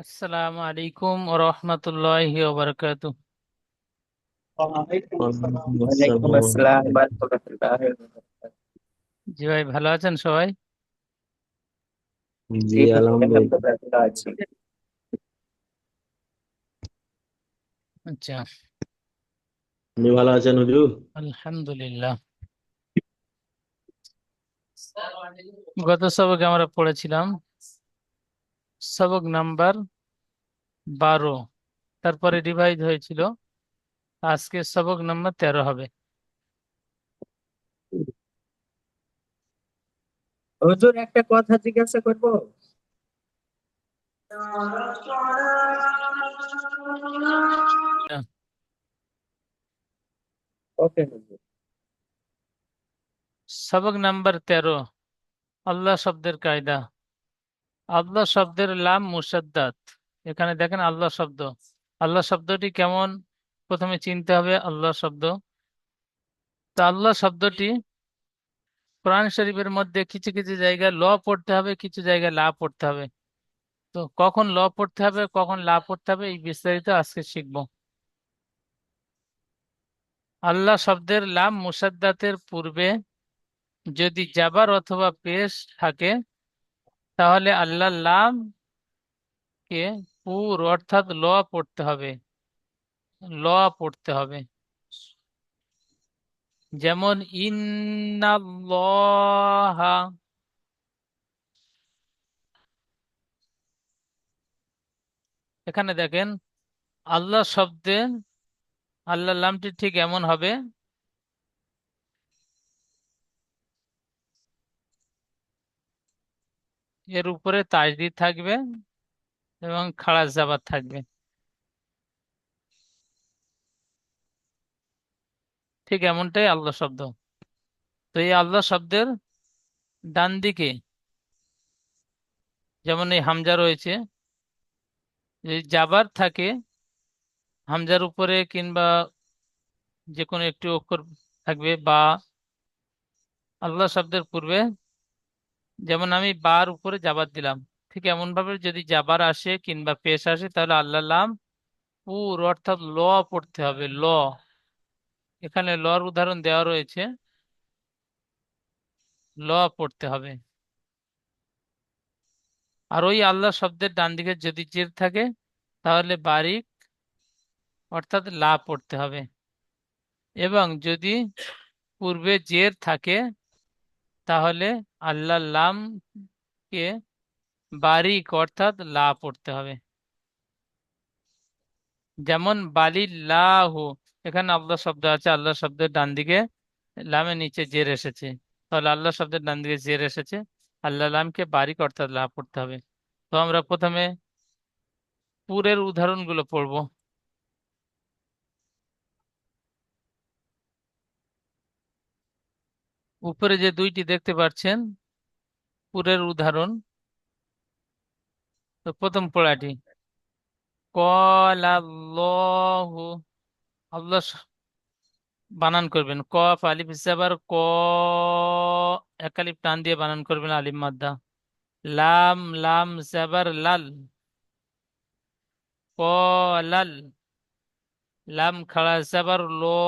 আসসালামু আলাইকুম ওয়া রাহমাতুল্লাহি ওয়া বারাকাতুহু। ওয়ালাইকুম আসসালাম ওয়া রাহমাতুল্লাহি ওয়া বারাকাতুহু। জি ভাই, ভালো আছেন সবাই? জি, আলহামদুলিল্লাহ ভালো আছি। আচ্ছা, আপনি ভালো আছেন হুজুর? আলহামদুলিল্লাহ। গত সবকে আমরা পড়েছিলাম সবক নাম্বার 12, তারপরে রিভাইজ হয়েছিল। আজকে সবক নাম্বার 13 হবে। হুজুর, একটা কথা জিজ্ঞাসা করব? ওকে হুজুর। সবক নাম্বার 13, আল্লাহ শব্দের কায়দা। আল্লাহ শব্দের লাম মুসাদ্দাত। এখানে দেখেন আল্লাহ শব্দ। আল্লাহ শব্দটি কেমন প্রথমে চিনতে হবে। আল্লাহ শব্দ, তো আল্লাহ শব্দটি কোরআন শরীফের মধ্যে কিছু কিছু জায়গায় ল পড়তে হবে, কিছু জায়গায় লা পড়তে হবে। তো কখন ল পড়তে হবে কখন লা পড়তে হবে এই বিস্তারিত আজকে শিখব। আল্লাহ শব্দের লাম মুসাদ্দাতের পূর্বে যদি জাবার অথবা পেশ থাকে, তাহলে আল্লাহ লাম কে পুর অর্থাৎ ল পড়তে হবে। ল পড়তে হবে, যেমন ইন্নাল্লাহা। এখানে দেখেন আল্লাহ শব্দে আল্লাহ লামটি ঠিক এমন হবে, এর উপরে তাজদিদ থাকবে এবং খাড়া জাবার থাকবে। ঠিক এমনটাই আল্লাহ শব্দ। তো এই আল্লাহ শব্দের ডান দিকে যেমন এই হামজা রয়েছে, যদি জাবার থাকে হামজার উপরে কিংবা যে কোনো একটি অক্ষর থাকবে, বা আল্লাহ শব্দের পূর্বে, যেমন আমি বার উপরে জাবার দিলাম, ঠিক এমন ভাবে যদি জাবার আসে কিংবা পেশ আসে তাহলে আল্লাহ লাম পুর অর্থাৎ ল পড়তে হবে। ল, এখানে লর উদাহরণ দেওয়া রয়েছে, ল পড়তে হবে। আর ওই আল্লাহ শব্দের ডান দিকে যদি জের থাকে তাহলে বারিক অর্থাৎ লা পড়তে হবে। এবং যদি পূর্বে জের থাকে তাহলে আল্লাহ লাম কে বারিক অর্থাৎ লা পড়তে হবে। যেমন বালিল্লাহু, এখানে আল্লাহ শব্দ আছে, আল্লাহ শব্দের ডান দিকে লামের নিচে জের এসেছে, তাহলে আল্লাহ শব্দের ডান দিকে জের এসেছে, আল্লাহ লামকে বারিক অর্থাৎ লা পড়তে হবে। তো আমরা প্রথমে পুরের উদাহরণগুলো পড়বো। উপরে যে দুইটি দেখতে পাচ্ছেন পুরের উদাহরণ, তো প্রথম পড়াটি কলাল্লাহু। আল্লাহ বানান করবেন কফ আলিফ জাবার ক, এক আলিফ টান দিয়ে বানান করবেন আলিফ মাদ্দা। লাম লাম জাবার লাল, কলাল। লাম খাড়া জাবার লো,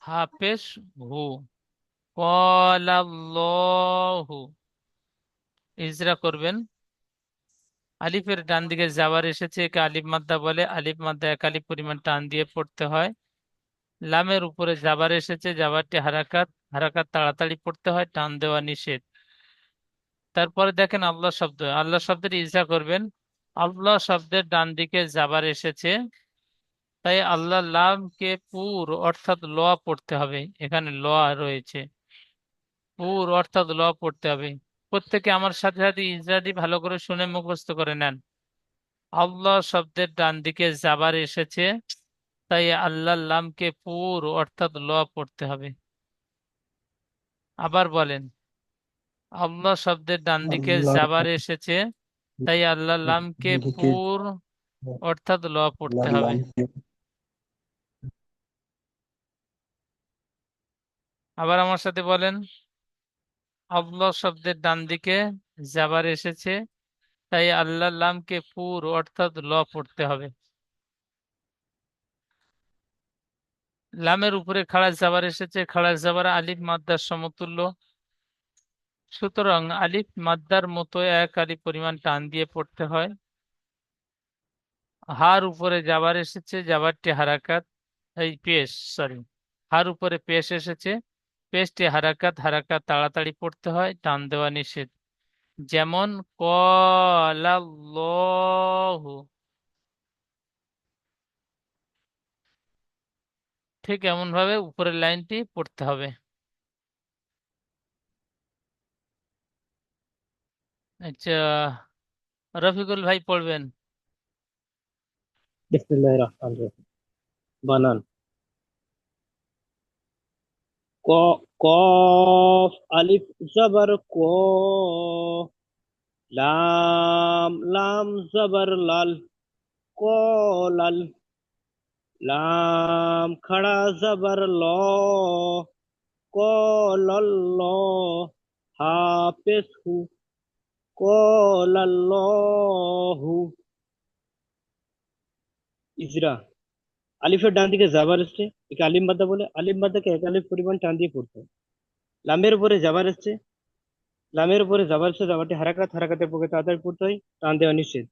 হাফেশ হু, কলাল্লাহু। ইজরা করবেন। আলিফের ডান দিকে জাবার এসেছে, একে আলিফ মাদ্দা বলে। আলিফ মাদ্দা এক আলিফ পরিমাণ টান দিয়ে পড়তে হয়। লামের উপরে জাবার এসেছে, জাবারটি হারাকাত, হারাকাত তাড়াতাড়ি পড়তে হয়, টান দেওয়া নিষেধ। তারপরে দেখেন আল্লাহ শব্দ, আল্লাহ শব্দের ইজরা করবেন। আল্লাহ শব্দের ডান দিকে জাবার এসেছে, তাই আল্লাহ লামকে পুর অর্থাৎ ল পড়তে হবে। এখানে ল রয়েছে, পুর অর্থাৎ ল পড়তে হবে। প্রত্যেকে আমার সাথে সাথে ইজরাটি ভালো করে শুনে মুখস্থ করে নেন। আল্লাহ শব্দের ডান দিকে জাবার এসেছে, তাই আল্লাহ লামকে পুর অর্থাৎ ল পড়তে হবে। আবার বলেন, আল্লাহ শব্দের ডান দিকে আল্লাহর জাবার এসেছে, তাই আল্লাহ লামকে দিকে পুর অর্থাৎ ল পড়তে আল্লাহর হবে। নামকে আবার আমার সাথে বলেন, আল্লাহ শব্দের ডান দিকে জাবার এসেছে, তাই আল্লাহর লামকে পুর অর্থাৎ ল পড়তে হবে। লামের উপরে খাড়া জাবার এসেছে, খাড়া জাবার আলিফ মাদ্দার সমতুল্য, সুতরাং আলিফ মাদ্দার মতো এক আলিফ পরিমাণ টান দিয়ে পড়তে হয়। হার উপরে জাবার এসেছে, জাবারটি হারাকাত, এই পেশ, সরি, হার উপরে পেশ এসেছে, পেশটি হারাকাত, হারাকাত তাড়াতাড়ি পড়তে হয়, টান দেওয়া নিষেধ। যেমন ক্বালাল্লাহু, ঠিক এমন ভাবে উপরের লাইনটি পড়তে হবে। আচ্ছা, রফিকুল ভাই পড়বেন। বিসমিল্লাহির রহমানির রহিম। বানান। ক, কফ আলিফ জবর ক, লাম লাম জবর লাল, কলাল, লাম খড়া জবর ল, কলল্ল, হাফেজ হু, কলাল্লাহু। ইজরা। আলিফের ডান দিকে জাবার এসছে, একে আলিম মাদ্দা বলে। আলিম মাদ্দাকে এক আলিফ পরিমাণ টান দিয়ে পড়তে হয়। লামের উপরে জাবার এসছে, লামের উপরে জাবার এসছে, জাবারটি হারাকাত, হারাকাতের পক্ষে তাড়াতাড়ি পড়তে হয়, টান দেওয়া নিষেধ।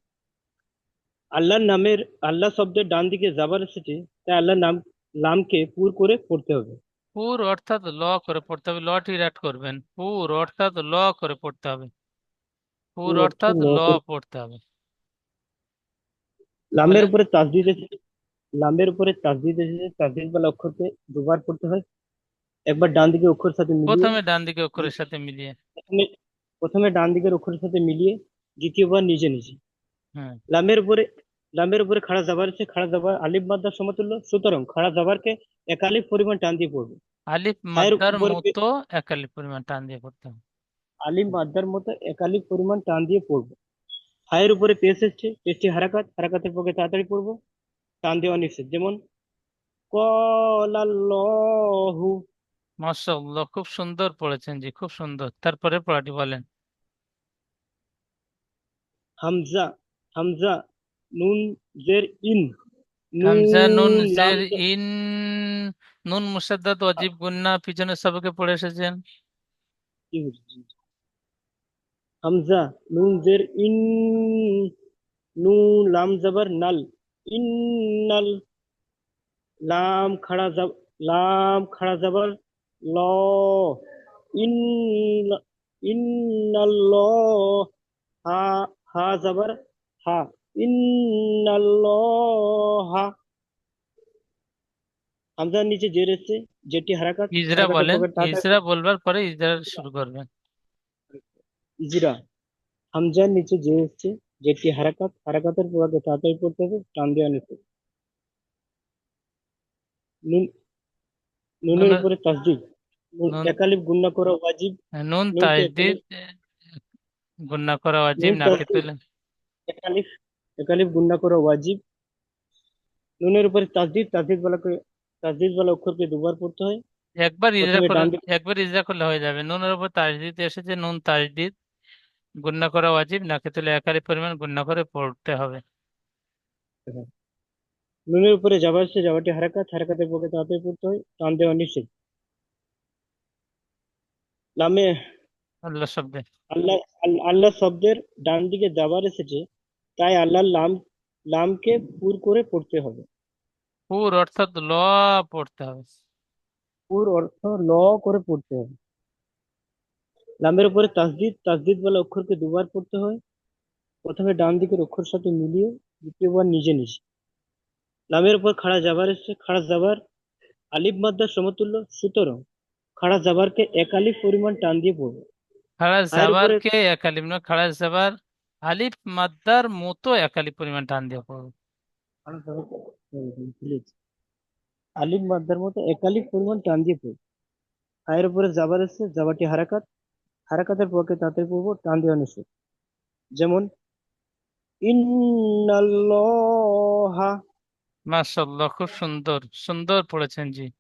আল্লাহর নামের, আল্লাহ শব্দের ডান দিকে জাবার এসেছে, তাই আল্লাহর নাম, লামকে পুর করে পড়তে হবে। পুর অর্থাৎ ল করে পড়তে হবে, লটি রাট করবেন, পুর অর্থাৎ ল করে পড়তে হবে, পুর পুর অর্থ অর্থাৎ ল ল করে। পড়তে হবে। লামের বলেন। উপরে তাসদিদ এসেছে, লামের উপরে তাসদিদ এসেছে, তাসদিদ বলা অক্ষরকে দুবার পড়তে হয়। একবার ডান দিকে অক্ষরের সাথে মিলিয়ে, প্রথমে ডান দিকে অক্ষরের দ্বিতীয়- সাথে মিলিয়ে। প্রথমে প্রথমে ডান দিকের অক্ষরের সাথে মিলিয়ে, দ্বিতীয়বার নিজে নিজে। হ্যাঁ, লামের উপরে, লামের উপরে খাড়া জাবার আছে, খাড়া জাবার আলিফ মাদ্দার সমতুল্য, সুতরাং খাড়া জাবারকে এক আলিফ পরিমাণ টান দিয়ে পড়বে। আলিফ হায়ের মাদ্দার উপরে মতো এক আলিফ পরিমাণ টান দিয়ে পড়তে হবে। আলিফ মাদ্দার মতো এক আলিফ পরিমাণ টান দিয়ে পড়বে। হায়ের উপরে পেশ এসছে, পেশটি হারাকাত, হারাকাতের পক্ষে তাড়াতাড়ি পড়বো, টান দেওয়া নিষেধ। যেমন কলাল্লাহু। মাশাআল্লাহ, খুব সুন্দর পড়েছেন জি, খুব সুন্দর। তারপরে পড়াটি বলেন। হামজা, হামজা, নুন জের ইন, হামজা নুন নুন লাম জের ইন, নুন মুসাদ্দাদ ওয়াজিব গুন্না, পিছনে সবকে পড়ে এসেছেন। হামজা নুন জের ইন, নুন লাম জবর নাল, ইন্নাল, লাম খাড়া জব, লাম খাড়া জবর ল, ইন, ইন্নাল্লাহ, হা, হা জবর হা, ইন্নাল্লাহ। হামজার নিচে জের এসছে, যেটি হারাকাত, ইজরা হারাকাতের বলেন, পকেট তাড়াতাড়ি। ইজরা বলবার পরে ইজরা শুরু করবেন। ইজরা। হামজার নিচে জের এসছে, যেটি হারাকাত, হারাকাতের পকেট তাড়াতাড়ি পড়তে হবে, টান দেওয়া নিষেধ। নুন, নুন, নুনের উপরে তাসদিদ। নুন নুন, একালিফ গুণনা করা ওয়াজিব, নুন নুনকে তাজদিদ একালিফ, গুন্না করা ওয়াজিব, নুন নাকে তাসদিদ, তুলে। একালিফ, একালিফ গুণনা করা ওয়াজিব। নুনের উপরে তাসদিদ, তাসদিদ বলাকে, তাসদিদ বলা অক্ষরকে দুবার পড়তে হয়। একবার ইজরা প্রথমে করে, ডান দিকে, একবার ইজরা করলে হয়ে যাবে। নুনের উপর তাজদিদ এসেছে, নুন তাজদিদ গুন্না করা ওয়াজিব, নাকে তুলে এক আলিফ পরিমাণ গুন্না করে পড়তে হবে। নুনের উপরে যাবার সে যাবাটি হারাকাত, হারাকাতের পক্ষে তাড়াতাড়ি পড়তে হয়, টান দেওয়া নিষেধ। লামে, আল্লাহ শব্দে আল্লাহ, আল্লাহ শব্দের ডান দিকে যাবার এসেছে, তাই আল্লাহর লাম, লামকে পুর করে পড়তে হবে। পুর অর্থাৎ ল পড়তে হবে। পুর অর্থ ল করে পড়তে হবে। লামের উপরে তাসদিদ, তাসদিদ বলা অক্ষরকে দুবার পড়তে হয়। প্রথমে ডান দিকের অক্ষর সাথে মিলিয়ে, দ্বিতীয়বার নিজে নিজে। লামের উপর খাড়া জাবার এসছে, খাড়া জাবার আলিফ মাদ্দার সমতুল্য, সুতরাং খাড়া জাবারকে এক আলিফ পরিমাণ টান দিয়ে পড়বে। খাড়া হায়ের উপরে, জাবারকে এক আলিফ নয়, খাড়া জাবার আলিফ মাদ্দার মতো এক আলিফ পরিমাণ টান দিয়ে পড়বে। খাড়া জাবারকে, প্লিজ, আলিফ মাদ্দার মতো এক আলিফ পরিমাণ টান দিয়ে পড়বে। হায়ের উপরে জাবার এসছে, জাবারটি হারাকাত, হারাকাতের পক্ষে তাড়াতাড়ি পড়বো, টান দেওয়া নিষেধ। যেমন ইন্নাল্লাহা। মাশাআল্লাহ, খুব সুন্দর, সুন্দর পড়েছেন জি।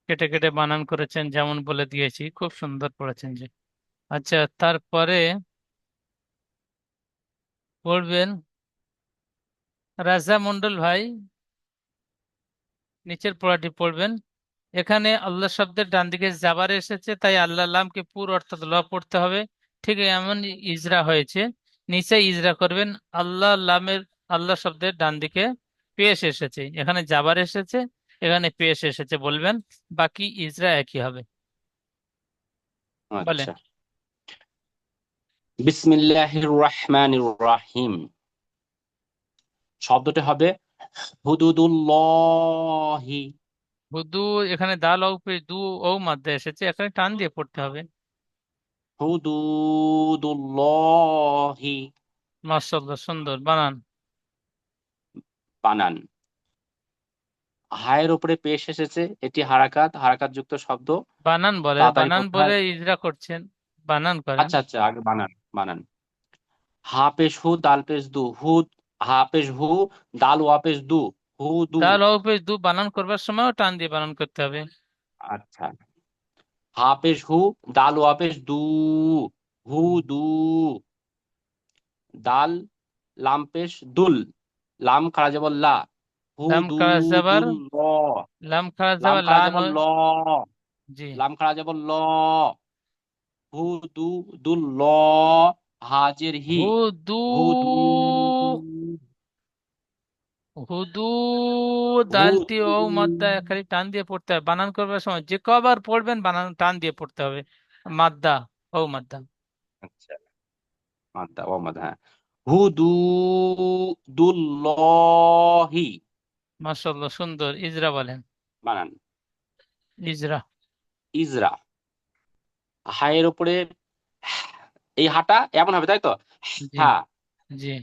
কেটে কেটে বানান করেছেন, যেমন বলে দিয়েছি, খুব সুন্দর পড়েছেন জি। আচ্ছা, তারপরে, পড়বেন। রাজা মন্ডল ভাই, নিচের পড়াটি পড়বেন। এখানে আল্লাহ শব্দের ডান দিকে জাবার এসেছে, তাই আল্লাহ লামকে পুর অর্থাৎ ল পড়তে হবে। ঠিক এমন ইজরা হয়েছে, নিচে ইজরা করবেন। আল্লাহ লামের, আল্লাহ শব্দের ডান দিকে পেশ এসেছে, এখানে জাবার এসেছে, এখানে পেশ এসেছে বলবেন। বাকি ইজরা একই হবে। বলেন। আচ্ছা, বিসমিল্লাহির রহমানির রহিম। শব্দটি হবে হুদুদুল্লাহি। হুদু, এখানে দাল ও পেশ দু ও মাদ্দা এসেছে, এখানে টান দিয়ে পড়তে হবে। হুদুদুল্লাহি। মাশাআল্লাহ, সুন্দর বানান। বানান। হায়ের উপরে পেশ এসেছে, এটি হারাকাত, হারাকাত যুক্ত শব্দ, বানান বলে, তাড়াতাড়ি বানান পড়তে বলে হয়। ইজরা করছেন, বানান করেন। আচ্ছা আচ্ছা, আগে বানান বানান। হা পেশ হু, দাল পেশ দু, হুদ। হা পেশ হু, দাল ওয়া পেশ দু, হুদু। দাল ও পেশ দু বানান করবার সময়ও টান দিয়ে বানান করতে হবে। আচ্ছা, হা পেশ হু, দাল ওয়া পেশ দু, হুদু। দাল লাম পেশ দুল, লাম খাড়া যাব লা, লাম খাড়া জাবার, হুদুদুল ল। লাম খাড়া লাম জাবার লা খাড়া যাব ল, জি। লাম খাড়া যাব ল, হুদুদুল ল। হাজের হি, হুদু, হুদু। হুদু, দালটি হুদু। ও মাদ্দা খালি টান দিয়ে পড়তে হবে বানান করবার সময়, যে কবার পড়বেন বানান টান দিয়ে পড়তে হবে। মাদ্দা, ও মাদ্দা। আচ্ছা, মাদ্দা ও মাদ্দা, হ্যাঁ। হুদুদুল্লাহি। মাশাআল্লাহ, সুন্দর। ইজরা বলেন। বানান। ইজরা। ইজরা। হায়ের উপরে এই হাটা এমন হবে, তাই তো? জি, হ্যাঁ। জি।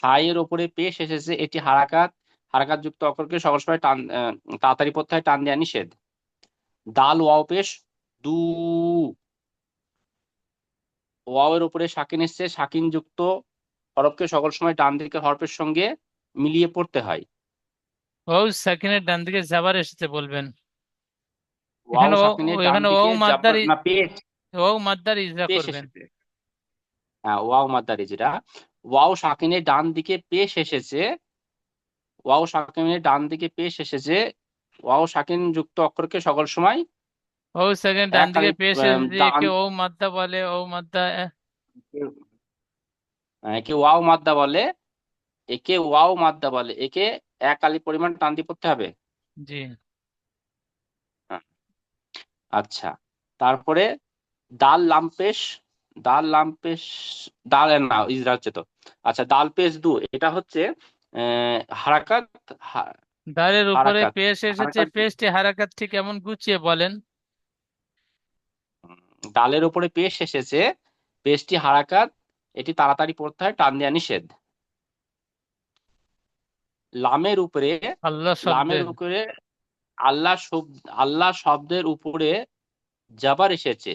হায়ের উপরে পেশ এসেছে, এটি হারাকাত, হারাকাত যুক্ত অক্ষরকে সকল সময় টান তাড়াতাড়ি পড়তে হয়, টান দেওয়া নিষেধ। দাল ওয়াও পেশ দু। ওয়াও এর উপরে সাকিন এসছে, সাকিন যুক্ত হরফকে সকল সময় ডান দিকের হরফের সঙ্গে মিলিয়ে পড়তে হয়। ও সাকিনের ডান দিকে জাবার এসেছে বলবেন। ওয়াও এখানে ও, সাকিনের ডান এখানে ও দিকে মাদ্দার জাবার না পেশ, ও মাদ্দার ইজরা পেশ করবেন। এসেছে। হ্যাঁ, ওয়াও মাদ্দারি যেটা, ওয়াও সাকিনের ডান দিকে পেশ এসেছে, ওয়াও সাকিনের ডান দিকে পেশ এসেছে। ওয়াও সাকিন যুক্ত অক্ষরকে সকল সময় ও সেকেন্ড ডান এক দিকে আলিফ পেশ এসেছে, ডান, একে ও মাদ্দা বলে, ও মাদ্দা একে ওয়াও মাদ্দা বলে, একে ওয়াও মাদ্দা বলে, একে এক আলিফ পরিমাণ টান দিয়ে পড়তে হবে। জি। হ্যাঁ, আচ্ছা। তারপরে দাল লাম পেশ, দাল লাম পেশ, দাল না ইজরা হচ্ছে তো। আচ্ছা, দাল পেশ দু, এটা হচ্ছে হারাকাত, দালের উপরে হারাকাত পেশ এসেছে, হারাকাত। পেশটি হারাকাত ঠিক এমন গুছিয়ে বলেন। ডালের উপরে পেশ এসেছে, পেশটি হারাকাত, এটি তাড়াতাড়ি পড়তে হয়, টান দেওয়া নিষেধ। লামের উপরে, আল্লাহ লামের শব্দের, উপরে আল্লাহ আল্লাহ শব্দের উপরে জাবার এসেছে।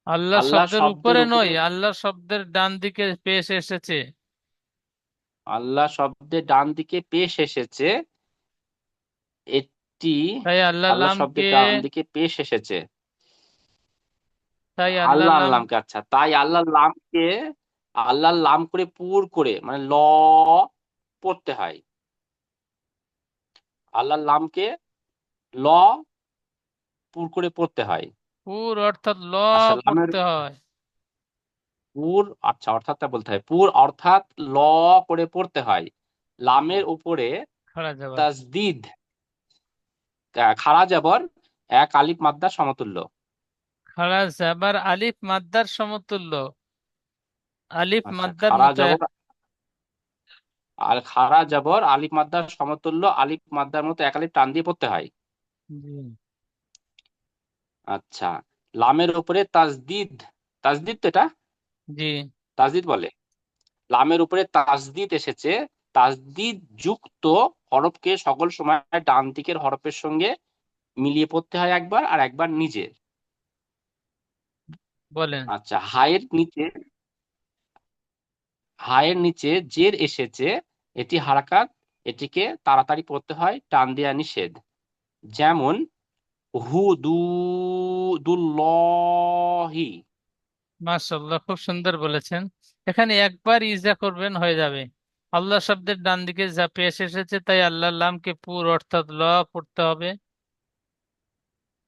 আল্লাহ আল্লাহ শব্দের শব্দের উপরে উপরে, নয়, আল্লাহ শব্দের ডান দিকে পেশ এসেছে, আল্লাহ শব্দের ডান দিকে পেশ এসেছে, এটি তাই আল্লাহ আল্লাহ লামকে, শব্দের ডান দিকে পেশ এসেছে। তাই আল্লাহ আল্লাহ লাম, আল্লামকে, আচ্ছা, তাই আল্লাহ লামকে, আল্লাহ লাম করে পুর করে মানে ল পড়তে হয়। আল্লাহ লামকে ল পুর করে পড়তে হয়। পুর অর্থাৎ ল আচ্ছা, লামের পড়তে হয়। পুর, আচ্ছা অর্থাৎটা বলতে হয়, পুর অর্থাৎ ল করে পড়তে হয়। লামের উপরে খাড়া যাবার, তাসদিদ, খাড়া জবর, এক আলিফ মাদ্দা সমতুল্য। খাড়া যাবার আলিফ মাদ্দার সমতুল্য, আলিফ আচ্ছা, মাদ্দার খাড়া মতো এক। জবর আর খাড়া জবর আলিফ মাদ্দার সমতুল্য, আলিফ মাদ্দার মতো এক আলিফ টান দিয়ে পড়তে হয়। জি, আচ্ছা, লামের উপরে তাসদিদ, তাসদিদ তো এটা, জি। তাসদিদ বলে। লামের উপরে তাসদিদ এসেছে, তাসদিদ যুক্ত হরফকে সকল সময় ডান দিকের হরফের সঙ্গে মিলিয়ে পড়তে হয় একবার, আর একবার নিজে। বলেন। আচ্ছা, হায়ের নিচে, হায়ের নিচে জের এসেছে, এটি হারাকাত, এটিকে তাড়াতাড়ি পড়তে হয়, টান দেয়া নিষেধ। যেমন হুদুদুল্লাহি। মাশাআল্লাহ, খুব সুন্দর বলেছেন। এখানে একবার ইজা করবেন হয়ে যাবে। আল্লাহ শব্দের ডান দিকে যা পেশ এসেছে তাই আল্লাহ লামকে পুর অর্থাৎ ল পড়তে হবে।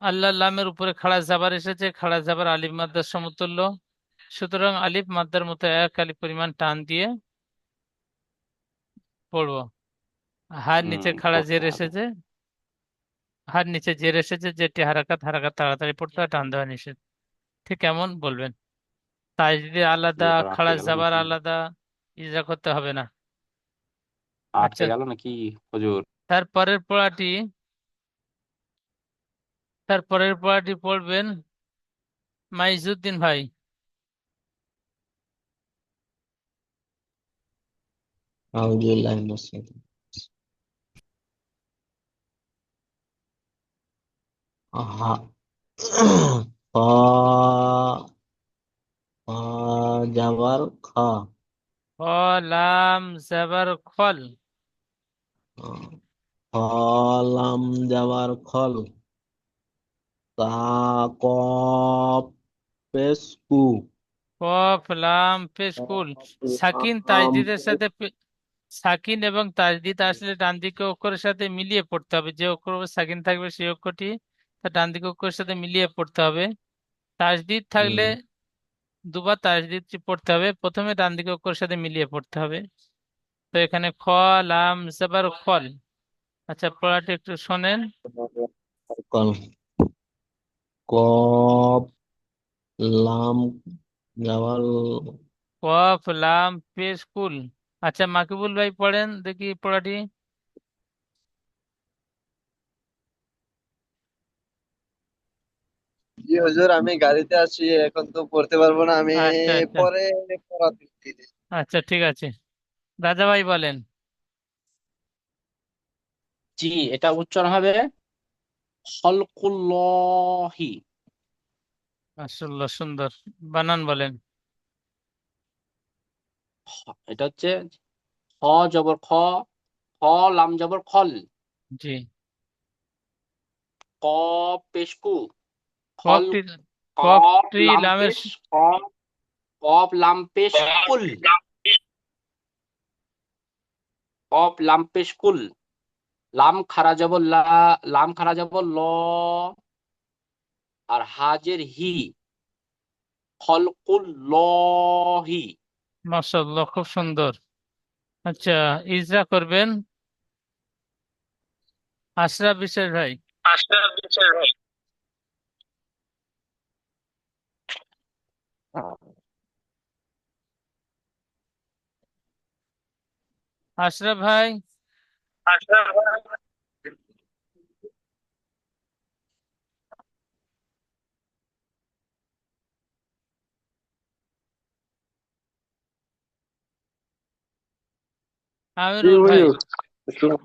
আল্লাহ লামের উপরে খাড়া জাবার এসেছে, খাড়া জাবার আলিফ মাদ্দার সমতুল্য, সুতরাং আলিফ মাদ্দার মতো এক আলিফ পরিমাণ টান দিয়ে পড়বো। হার নিচে খাড়া পড়তে জের হবে। এসেছে, হার নিচে জের এসেছে, যেটি হারাকাত, হারাকাত তাড়াতাড়ি পড়তে হয়, টান দেওয়া নিষেধ। ঠিক কেমন বলবেন? তাজদিদ আলাদা, ব্যাপার আটকে খাড়া গেল জাবার নাকি? আলাদা, ইজা করতে হবে না। আটকে আচ্ছা, গেল নাকি হুজুর? তারপরের পড়াটি, তারপরের পড়াটি পড়বেন মাইজুদ্দিন ভাই। আউযুবিল্লাহি মিনাশ শাইতানির হা খ খ জাবার খ খ লাম জাবার খল। খ লাম জাবার খল কা কফ পেশ কু কফ লাম পেশ কুল। সাকিন তাজদিদের সাথে সাকিন এবং তাজদিদ আসলে ডান দিকে অক্ষরের সাথে মিলিয়ে পড়তে হবে। যে অক্ষর উপর সাকিন থাকবে সেই অক্ষরটি তার ডান দিকে অক্ষরের সাথে মিলিয়ে পড়তে হবে। তাজদিদ থাকলে দুবার তাজদিদ পড়তে হবে, প্রথমে ডান দিকে অক্ষরের সাথে মিলিয়ে পড়তে হবে। তো এখানে খ লাম জাবার খল। আচ্ছা, পড়াটি একটু শোনেন। কল কফ লাম জাবার কফ লাম পেশ কুল। আচ্ছা, মাকিবুল ভাই পড়েন দেখি পড়াটি। জি হুজুর, আমি গাড়িতে আছি, এখন তো পড়তে পারবো না। আমি আচ্ছা আচ্ছা পরে পড়া দিচ্ছি। আচ্ছা, ঠিক আছে, রাজা ভাই বলেন। জি, এটা উচ্চারণ হবে খলকুল্লাহি। মাশাআল্লাহ, সুন্দর বানান বলেন। এটা হচ্ছে খ জবর খ, খ লাম জবর খল, জি। ক পেশকু, খল, কফটি, কফ কফটি লাম লামের পেশ, কফ, কফ লাম পেশ কুল, কফ লাম পেশ কুল, লাম খারা জবর লা, লাম খারা জবর ল, আর হাজের হি, খলকুল্লাহি। মাশাআল্লাহ, খুব সুন্দর। আচ্ছা, ইজরা করবেন আশরাফ বিশ্বাস ভাই। আশরাফ ভাই, জি আমিরুল ভাই। হুজুর। আসসালাম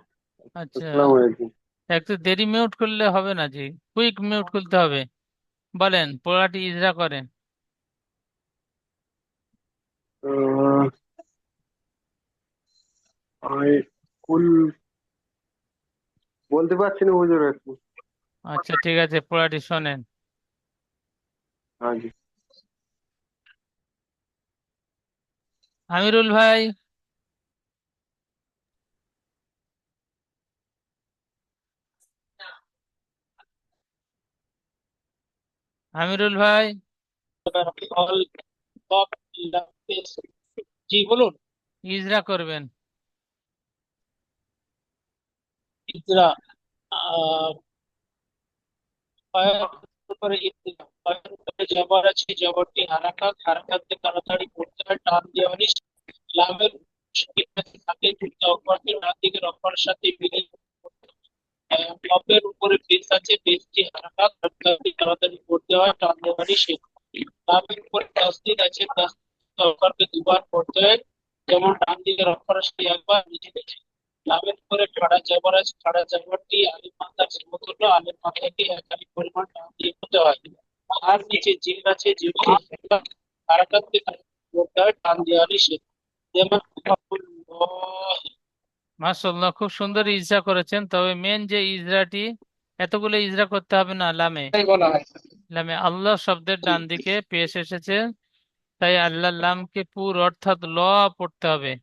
আচ্ছা, আসসালামু আলাইকুম। একটু দেরি মিউট করলে হবে না জি, কুইক মিউট করতে হবে। বলেন, পড়াটি ইজরা করেন। আহ, আমি কুল বলতে পারছি না হুজুর একটু। আচ্ছা, ঠিক আছে, পড়াটি শোনেন। হ্যাঁ জি। আমিরুল ভাই, আমিরুল ভাই, জি বলুন। ইজরা করবেন। ইকরা, আহ, পায়ের উপরে ইকরা, পায়ের উপরে জবর আছে, জবরটি হারাকাত, হারাকাতে তাড়াতাড়ি পড়তে হয়, টান দিয়ে মানে লামের থাকে, যুক্ত অক্ষরটি ডান দিকের অক্ষরের সাথে মিলে কপের উপরে পেজ আছে, পেজটি হারাকাত, হারাকাতে তাড়াতাড়ি পড়তে হয়, টান দিয়ে মানে শেখ। লামের উপরে তাসদিদ আছে, তাসদিদ অক্ষরকে দুবার পড়তে হয়, যেমন ডান দিকের অক্ষরের সাথে একবার, নিচে নিচে। লামের উপরে খাড়া জবর আছে, খাড়া জবরটি আলিফ মাদ্দার সমতুল্য, আলিফ মাদ্দাকে এক আলিফ পরিমাণ টান দিয়ে পড়তে হয়। আর নিচে জিম আছে, জিমটি হারাকাতকে পড়তে হয়, টান দিয়ে আলি শেখ। যেমন মাশাআল্লাহ, খুব সুন্দর ইজরা করেছেন, তবে মেন যে ইজরাটি, এতগুলো ইজরা করতে হবে না। লামে, বলা হয়। লামে আল্লাহ শব্দের ডান দিকে পেশ এসেছে, তাই আল্লাহর লামকে পুর অর্থাৎ ল পড়তে হবে।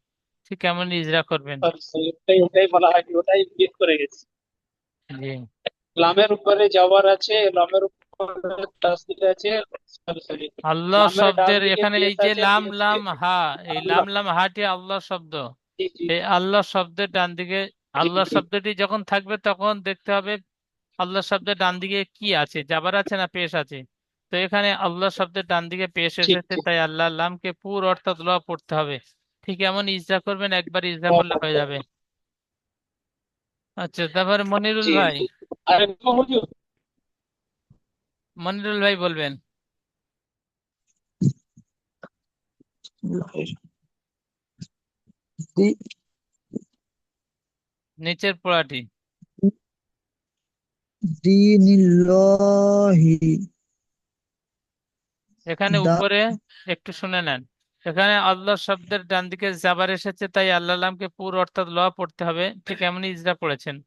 ঠিক কেমন ইজরা করবেন? আচ্ছা, ওটাই ওটাই বলা হয়, ওটাই মিস করে গেছি। জি। লামের উপরে জবর আছে, লামের উপরে তাসদিদ আছে। সরি সরি, আল্লাহ লামের ডান শব্দের দিকে এখানে এই পেশ যে আছে, লাম পেশকে লাম হা, এই আল্লাহ। লাম লাম হাটি আল্লাহ শব্দ। জি জি এই আল্লাহ শব্দের ডান দিকে জি আল্লাহ জি। শব্দটি যখন থাকবে তখন দেখতে হবে আল্লাহ শব্দের ডান দিকে কি আছে, জাবার আছে না পেশ আছে। তো এখানে আল্লাহ শব্দের ডান দিকে পেশ ঠিক এসেছে, ঠিক। তাই আল্লাহ লামকে পুর অর্থাৎ ল পড়তে হবে। ঠিক এমন ইজরা করবেন, একবার ইজরা ও, করলে হয়ে যাবে। আচ্ছা, তারপরে মনিরুল জি ভাই, জি। আরেকবার হুজুর। মনিরুল ভাই বলবেন দি- নিচের পড়াটি। দীনিল্লাহি এখানে দা উপরে একটু শুনে নেন। এখানে আল্লাহ শব্দের ডান দিকে জাবার এসেছে, তাই আল্লাহ লামকে পুর অর্থাৎ ল পড়তে হবে। ঠিক এমনি ইজরা পড়েছেন।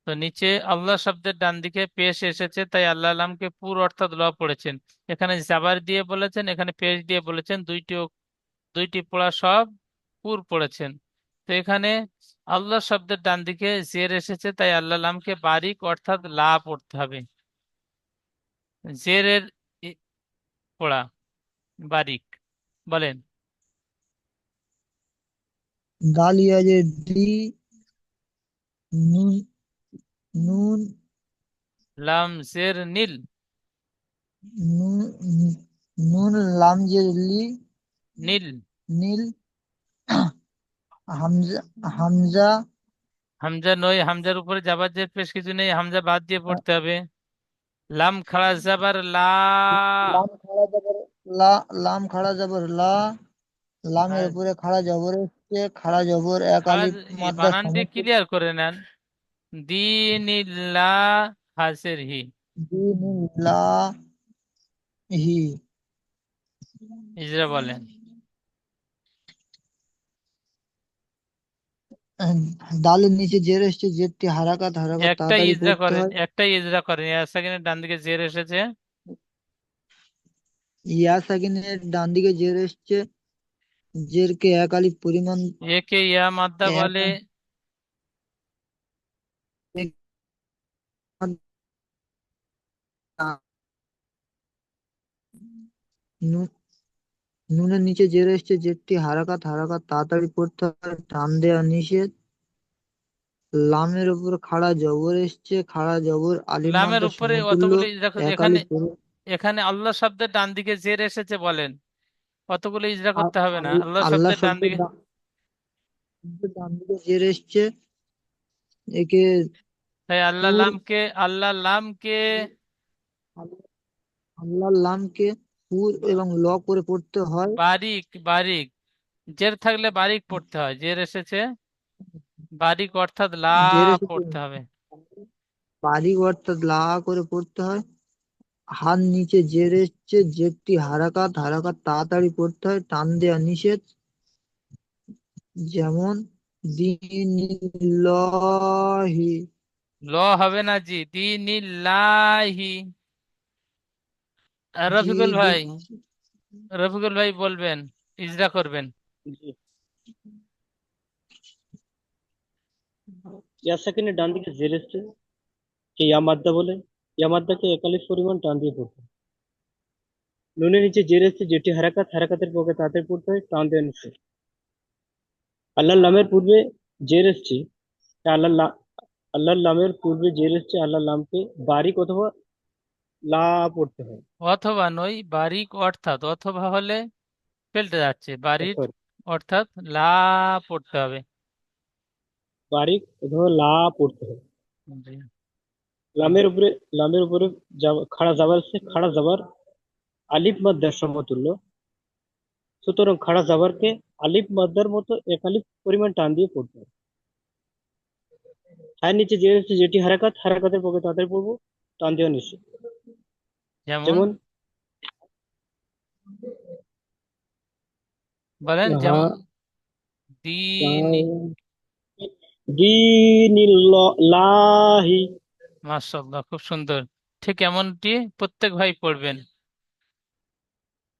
তো নিচে আল্লাহ শব্দের ডান দিকে পেশ এসেছে, তাই আল্লাহ লামকে পুর অর্থাৎ ল পড়েছেন। এখানে জাবার দিয়ে বলেছেন, এখানে পেশ দিয়ে বলেছেন, দুইটি পড়া সব পুর পড়েছেন। তো এখানে আল্লাহ শব্দের ডান দিকে জের এসেছে, তাই আল্লাহ লামকে বারিক অর্থাৎ লা পড়তে হবে। জেরের পড়া বারিক বলেন। দালিয়া যে দি নুন নুন লাম জের নীল, নুন নুন লাম যে লি নীল। নীল হামজা হামজা হামজা নয়, হামজার উপরে জাবার জের পেশ কিছু নেই, হামজা বাদ দিয়ে পড়তে হবে। লাম খাড়া জাবার লা। লাম খাড়া জবর লা লাম খাড়া জবর লা লামের আর উপরে খাড়া জবর এসছে খাড়া জবর এক খাড়া আলিফ মাদ্দা বানানটি সমতুল্য ক্লিয়ার করে নেন। দিনিল্লাহ হাসের হি। দীনিল্লাহি ইজরা বলেন। দালের নিচে জের এসছে জেরটি হারাকাত হারাকাত একটাই তাড়াতাড়ি ইজরা পড়তে করেন, হয় একটাই ইজরা করেন। এক সেকেন্ডের ডান দিকে জের এসেছে। ইয়া সাকিনের ডান দিকে জের এসছে জেরকে এক আলিফ পরিমাণ একে ইয়া মাদ্দা এক বলে। এক নু- নুনের নিচে জের এসছে জেরটি হারাকাত হারাকাত তাড়াতাড়ি পড়তে হয় টান দেয়া নিষেধ লামের উপর খাড়া জবর এসছে খাড়া জবর আলিফ লামের মাদ্দার উপরে সমতুল্য অতগুলো ইজরা এক এখানে, আলিফ এখানে আল্লাহ শব্দের ডান দিকে জের এসেছে বলেন, অতগুলো ইজরা করতে হবে না। আল্লাহ আল্লাহ শব্দের ডান শব্দের দিকে, ডান দিকে জের এসছে একে তাই আল্লাহ পুর লামকে, আল্লাহ লামকে আল্লাহর লামকে পুর এবং ল করে পড়তে হয় বারিক, বারিক জের থাকলে বারিক পড়তে হয়। জের এসেছে বারিক অর্থাৎ লা জের এসেছে পড়তে হবে। বারিক অর্থাৎ লা করে পড়তে হয় হাত নিচে জের এসছে জেরটি হারাকাত হারাকাত তাড়াতাড়ি পড়তে হয় টান দেয়া নিষেধ যেমন দিনিল্লাহি ল হবে না জি, দিনিল্লাহি। জি রফিকুল দিন ভাই, রফিকুল ভাই বলবেন, ইজরা করবেন। জি। ইয়া সাকিনের ডান দিকে জের এসছে, কে ইয়া মাদ্দা বলে। ইয়া মাদ্দাকে একালিফ পরিমাণ টান দিয়ে পড়তে হয়। নুনের নিচে জের এসছে যেটি হারাকাত হারাকাতের পক্ষে তাদের পড়তে হয় টান দেওয়া নিষেধ। আল্লাহর লামের পূর্বে জের এসছে, তা আল্লাহর লামের পূর্বে জের এসছে আল্লাহর লামকে বারিক অথবা লা পড়তে হয়। অথবা নই, বারিক অর্থাৎ, অথবা হলে ফেলতে যাচ্ছে, বারিক সরি, অর্থাৎ লা পড়তে হবে। বারিক অথবা লা পড়তে হয়। জি। লামের উপরে লামের উপরে খাড়া জাবার এসছে, খাড়া জাবার আলিফ মাদ্দার সমতুল্য। সুতরাং খাড়া জাবারকে আলিফ মাদ্দার মতো এক আলিফ পরিমাণ টান দিয়ে পড়তে হয়। হায়ের নিচে যে হচ্ছে যেটি হারাকাত হারাকাতের পক্ষে তাদের পড়বো টান দেওয়া নিষেধ। যেমন যেমন বলেন, হা যেমন দিন। দীনিল্লাহি। মাশাআল্লাহ, খুব সুন্দর। ঠিক এমনটি প্রত্যেক ভাই পড়বেন।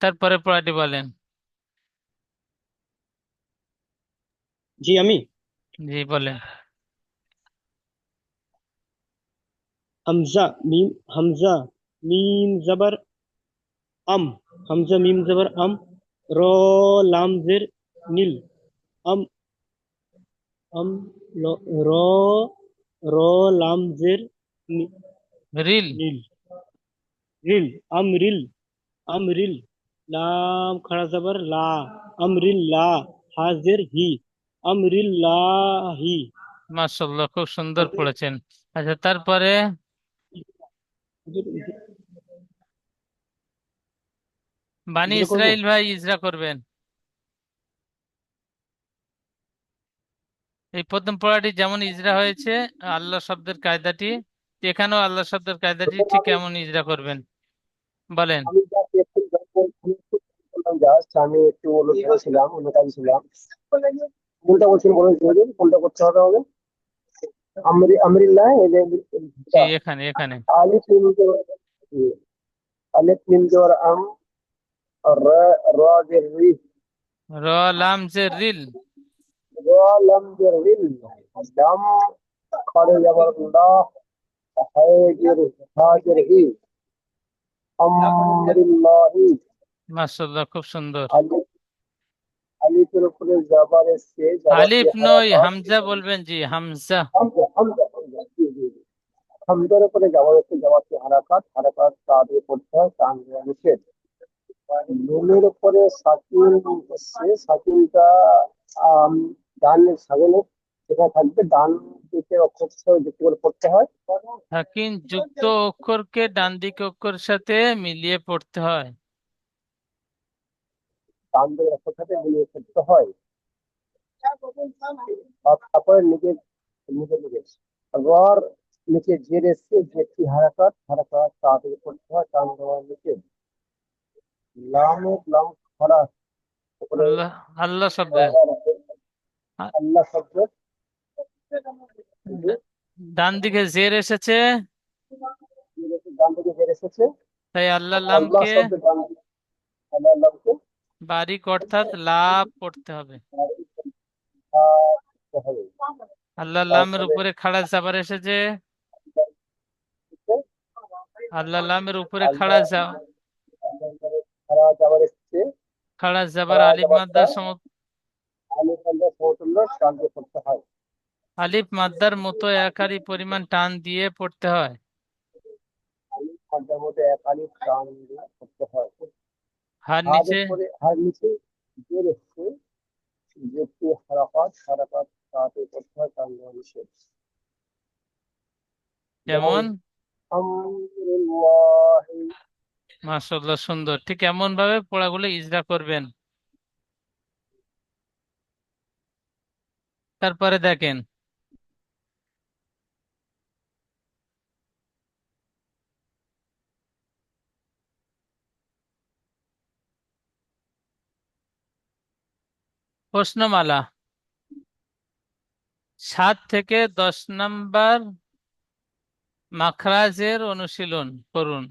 তারপরে পড়াটি বলেন। জি আমি জি বলেন। हमजा मीम हमजा मीम जबर अम हमजा मीम जबर अम रो लाम जेर नील अम अम रो रो लाम जेर রিল। नील रिल अमरिल अमरिल लाम खड़ा जबर ला अमरिल ला हाजिर ही अमरिल ही। মাশাআল্লাহ, খুব সুন্দর পড়েছেন। আচ্ছা, তারপরে বানি इधर करबो ইসরাইল ভাই ইজরা করবেন। এই প্রথম পড়াটি যেমন ইজরা হয়েছে আল্লাহ শব্দের কায়দাটি, এখানেও আল্লাহ শব্দের কায়দাটি ঠিক কেমন ইজরা করবেন বলেন। আমি জাস্ট একটু জাস্ট আমি একটু অনুষ্ঠিত ছিলাম, অনুকারী ছিলাম। কোনটা বলছেন বলুন তো, কোনটা করতে হবে হবে? আমরিল্লাহ এই যে জি, এটা, এখানে এখানে আলিফ মিম জবর জি, আলিফ মিম জবর আম, আর রা রা জের রি, র লাম যে রিল। রা লাম জের রিল, দাম খারে জবর লা, হায় জের হাজের হি, আমরিল্লাহি। মাশাআল্লাহ, খুব সুন্দর। আলিফ আলিফের উপরে জাবার এসছে, জাবারটি আলিফ নয়, হারাকাত। হামজা বলবেন। জি, হামজা। হামজা হামজা হামজা জি জি জি। হামজার উপরে জাবার এসছে, জাবারটি হারাকাত, হারাকাত তা দিয়ে পড়তে হয়, টান দেওয়া নিষেধ। নুনের উপরে সাকিন এসছে, সাকিনটা আম, ডান সাগনের যেটা থাকবে ডান দিকে অক্ষর যুক্ত করে পড়তে হয়। সাকিন যুক্ত অক্ষরকে ডান দিক অক্ষরের সাথে মিলিয়ে পড়তে হয়। ডান দিকের অক্ষর সাথে মিলিয়ে পড়তে হয়। আর তারপরে নিজের নিজের নিজের রর নিচে জের এসছে, জেরটি হারাকাত, হারাকাত তা দিয়ে পড়তে হয়, টান দেওয়া নিষেধ। লামের লাম খরা উপরে আল্লাহ আল্লাহ শব্দের আ- আল্লাহ শব্দের ডা- ডান দিকে জের এসেছে, ডান দিকে জের এসেছে, তাই আল্লাহ আল্লাহ লামকে শব্দের ডান দিকে আল্লাহ নামকে বারিক অর্থাৎ লাভ পড়তে হবে। করতে হবে। আল্লাহ লামের তারপরে উপরে খাড়া জাবার এসেছে, আল্লাহ লামের উপরে খাড়া আল্লাহ যা খারা যাবার এসছে, খাড়া জাবার খারা আলিফ যাবারটা মাদ্দার আলিফ আল্লাহ সমতুল্য টান দিয়ে পড়তে হয়। আলিফ মাদ্দার মতো একারি পরিমাণ টান দিয়ে পড়তে হয়। আলিফ মাদ্দার মধ্যে এক আলিফ টান দিয়ে পড়তে হয়। হার হার নিচে উপরে হার নিচে জের এসছে, যেটি হারাকাত, হারাকাত তাতে পড়তে হয়, টান দেওয়া নিষেধ। যেমন যেমন আমরুল্লাহ, মাশাআল্লাহ, সুন্দর। ঠিক এমন ভাবে পড়াগুলো ইজরা করবেন। তারপরে দেখেন, প্রশ্নমালা 7 থেকে 10 নাম্বার মাখরাজের অনুশীলন করুন।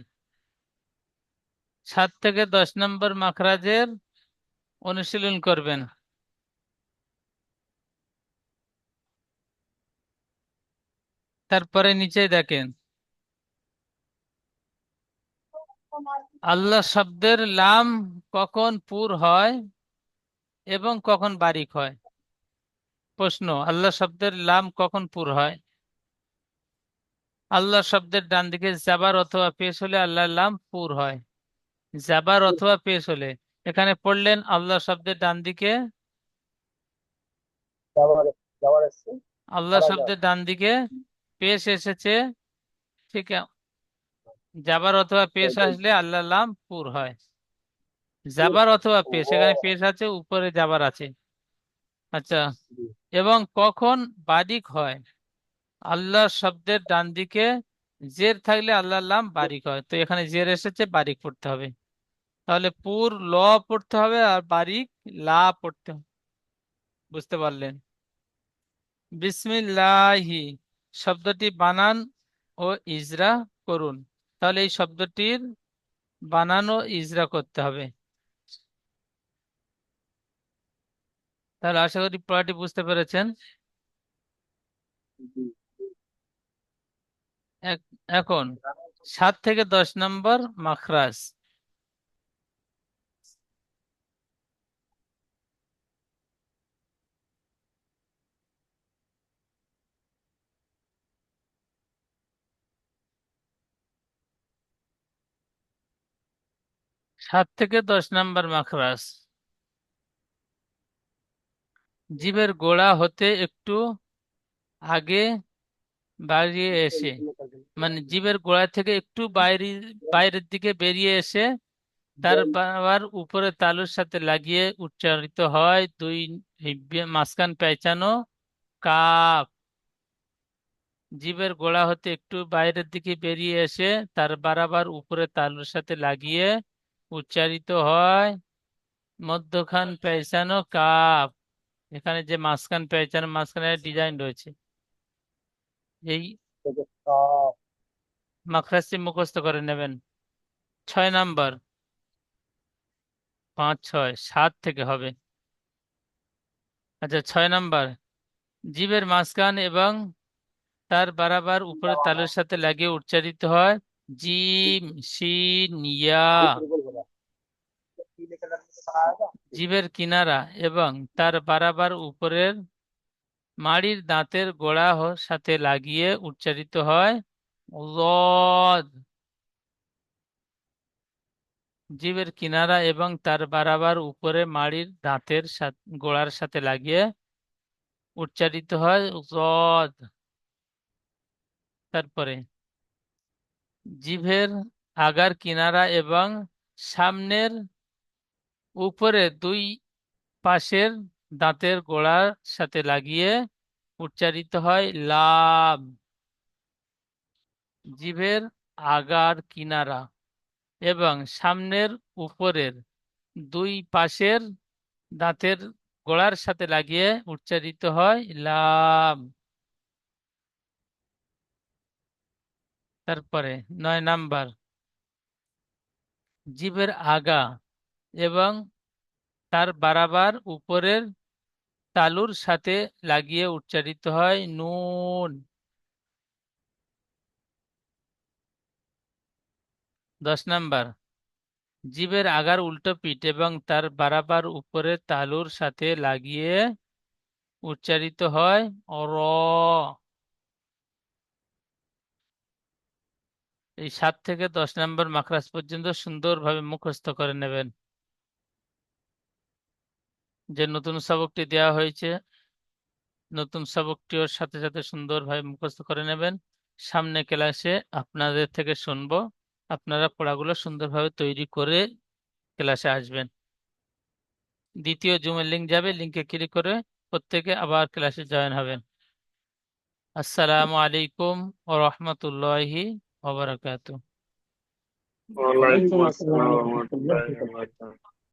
7 থেকে 10 নাম্বার মাখরাজের অনুশীলন করবেন। তারপরে নিচে দেখেন, আল্লাহ শব্দের লাম কখন পুর হয় এবং কখন বারিক হয়। প্রশ্ন, আল্লাহ শব্দের লাম কখন পুর হয়? আল্লাহ শব্দের ডান দিকে জাবার অথবা পেশ হলে আল্লাহর লাম পুর হয়। জাবার অথবা পেশ হলে, এখানে পড়লেন আল্লাহ শব্দের ডান দিকে, যাবার যাবার এসছে, আল্লাহ খারা শব্দের ডান দিকে পেশ এসেছে, ঠিক জাবার অথবা পেশ যাবে। আসলে আল্লাহর লাম পুর হয়। জাবার অথবা পেশ, এখানে পেশ আছে, উপরে জাবার আছে। আচ্ছা, এবং কখন বারিক হয়? আল্লাহ শব্দের ডান দিকে জের থাকলে আল্লাহর লাম বারিক হয়, তো এখানে জের এসেছে, বারিক পড়তে হবে। তাহলে পুর ল পড়তে হবে আর বারিক লা পড়তে হবে। বুঝতে পারলেন? বিসমিল্লাহি শব্দটি বানান ও ইজরা করুন। তাহলে এই শব্দটির বানান ও ইজরা করতে হবে। তাহলে আশা করি পড়াটি বুঝতে পেরেছেন। এখন 7 থেকে 10 নম্বর মাখরাজ। 7 থেকে 10 নম্বর মাখরাজ। জিভের গোড়া হতে একটু আগে বাড়িয়ে এসে, মানে জিভের গোড়া থেকে একটু বাইরের দিকে বেরিয়ে এসে তার আবার উপরে তালুর সাথে লাগিয়ে উচ্চারিত হয় দুই মাঝখান পেঁচানো কাপ। জিভের গোড়া হতে একটু বাইরের দিকে বেরিয়ে এসে তার বারবার উপরে তালুর সাথে লাগিয়ে উচ্চারিত হয় মধ্যখান পেঁচানো কাপ। এখানে যে মাঝখান পেঁচানো মাঝখানে ডিজাইন রয়েছে, এই মাখরাজটি মুখস্থ করে নেবেন। 6 নাম্বার, 5, 6, 7 থেকে হবে। আচ্ছা, 6 নাম্বার, জিভের মাঝখান এবং তার বারবার উপরে তালুর সাথে লাগিয়ে উচ্চারিত হয় জিম, শিন, ইয়া। জিভের কিনারা এবং তার বারবার উপরের মাড়ির দাঁতের গোড়া সাথে লাগিয়ে উচ্চারিত হয় রদ। জিভের কিনারা এবং তার বারবার উপরে মাড়ির দাঁতের গোড়ার সাথে লাগিয়ে উচ্চারিত হয় রদ। তারপরে জিভের আগার কিনারা এবং সামনের উপরে দুই পাশের দাঁতের গোড়ার সাথে লাগিয়ে উচ্চারিত হয় লাম। জিভের আগার কিনারা এবং সামনের উপরের দুই পাশের দাঁতের গোড়ার সাথে লাগিয়ে উচ্চারিত হয় লাম। তারপরে 9 নাম্বার, জিভের আগা এবং তার বারবার উপরের তালুর সাথে লাগিয়ে উচ্চারিত হয় নুন। 10 নাম্বার, জিভের আগার উল্টো পিঠ এবং তার বারবার উপরে তালুর সাথে লাগিয়ে উচ্চারিত হয় র। এই 7 থেকে 10 নম্বর মাখরাজ পর্যন্ত সুন্দরভাবে মুখস্থ করে নেবেন। যে নতুন সবকটি দেওয়া হয়েছে, নতুন সবকটিও সাথে সাথে সুন্দরভাবে মুখস্থ করে নেবেন। সামনে ক্লাসে আপনাদের থেকে শুনবো, আপনারা পড়াগুলো সুন্দরভাবে তৈরি করে ক্লাসে আসবেন। দ্বিতীয় জুমের লিঙ্ক যাবে, লিঙ্কে ক্লিক করে প্রত্যেকে আবার ক্লাসে জয়েন হবেন। আসসালামু আলাইকুম ওয়া রাহমাতুল্লাহি ওয়া বারাকাতুহু। ওয়ালাইকুম আসসালাম ওয়া রাহমাতুল্লাহি ওয়া বারাকাতুহু।